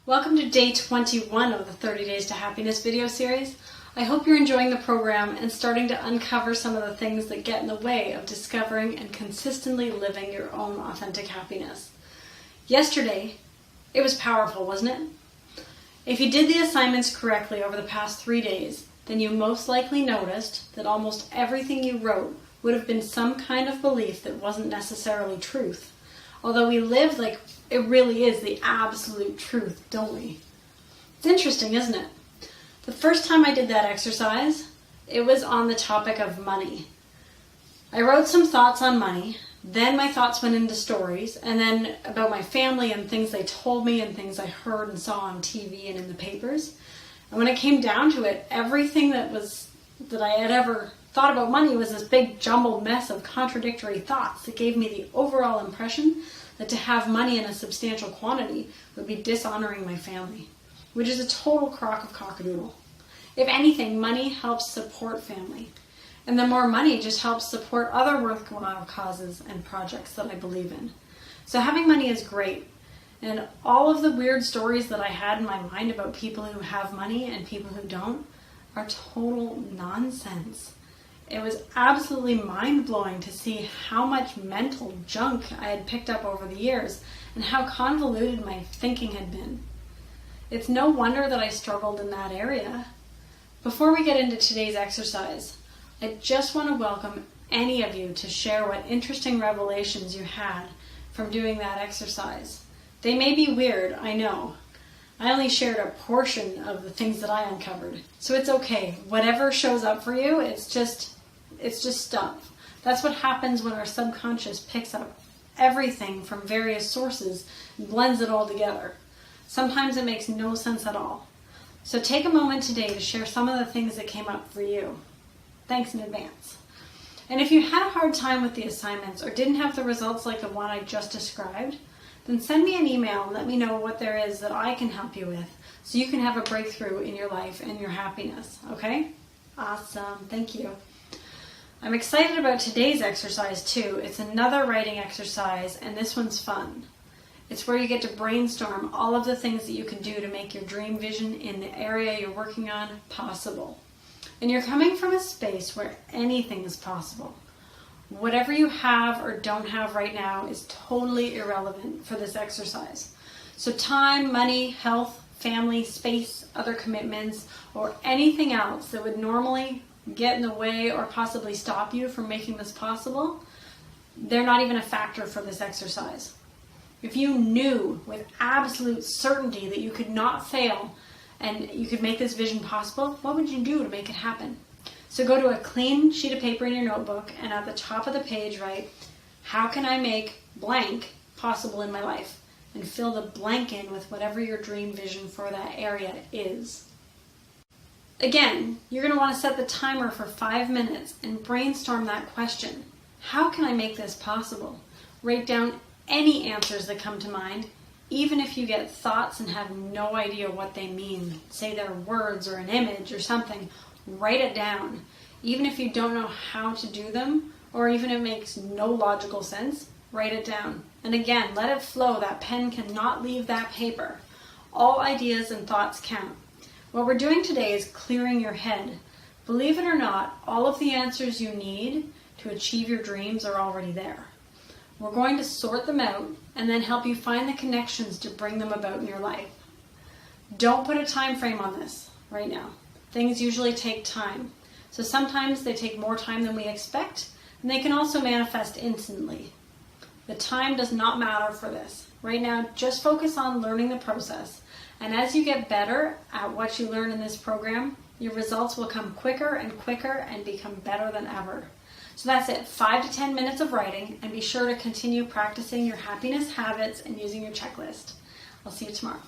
Welcome to day 21 of the 30 Days to Happiness video series. I hope you're enjoying the program and starting to uncover some of the things that get in the way of discovering and consistently living your own authentic happiness. Yesterday, it was powerful, wasn't it? If you did the assignments correctly over the past 3 days, then you most likely noticed that almost everything you wrote would have been some kind of belief that wasn't necessarily truth. Although we live like it really is the absolute truth, don't we? It's interesting, isn't it? The first time I did that exercise, it was on the topic of money. I wrote some thoughts on money, then my thoughts went into stories, and then about my family and things they told me and things I heard and saw on TV and in the papers. And when it came down to it, everything that I had ever thought about money was this big jumbled mess of contradictory thoughts that gave me the overall impression that to have money in a substantial quantity would be dishonoring my family, which is a total crock of cockadoodle. If anything, money helps support family, and the more money just helps support other worthwhile causes and projects that I believe in. So having money is great, and all of the weird stories that I had in my mind about people who have money and people who don't are total nonsense. It was absolutely mind-blowing to see how much mental junk I had picked up over the years and how convoluted my thinking had been. It's no wonder that I struggled in that area. Before we get into today's exercise, I just want to welcome any of you to share what interesting revelations you had from doing that exercise. They may be weird, I know. I only shared a portion of the things that I uncovered, so it's okay. Whatever shows up for you, it's just stuff. That's what happens when our subconscious picks up everything from various sources and blends it all together. Sometimes it makes no sense at all. So take a moment today to share some of the things that came up for you. Thanks in advance. And if you had a hard time with the assignments or didn't have the results like the one I just described, then send me an email and let me know what there is that I can help you with so you can have a breakthrough in your life and your happiness, okay? Awesome, thank you. I'm excited about today's exercise too. It's another writing exercise, and this one's fun. It's where you get to brainstorm all of the things that you can do to make your dream vision in the area you're working on possible. And you're coming from a space where anything is possible. Whatever you have or don't have right now is totally irrelevant for this exercise. So time, money, health, family, space, other commitments, or anything else that would normally get in the way or possibly stop you from making this possible, they're not even a factor for this exercise. If you knew with absolute certainty that you could not fail and you could make this vision possible, what would you do to make it happen? So go to a clean sheet of paper in your notebook and at the top of the page write, how can I make blank possible in my life? And fill the blank in with whatever your dream vision for that area is. Again, you're going to want to set the timer for 5 minutes and brainstorm that question. How can I make this possible? Write down any answers that come to mind, even if you get thoughts and have no idea what they mean. Say they're words or an image or something. Write it down. Even if you don't know how to do them, or even if it makes no logical sense, write it down. And again, let it flow. That pen cannot leave that paper. All ideas and thoughts count. What we're doing today is clearing your head. Believe it or not, all of the answers you need to achieve your dreams are already there. We're going to sort them out and then help you find the connections to bring them about in your life. Don't put a time frame on this right now. Things usually take time. So sometimes they take more time than we expect, and they can also manifest instantly. The time does not matter for this. Right now, just focus on learning the process. And as you get better at what you learn in this program, your results will come quicker and become better than ever. So that's it, 5 to 10 minutes of writing, and be sure to continue practicing your happiness habits and using your checklist. I'll see you tomorrow.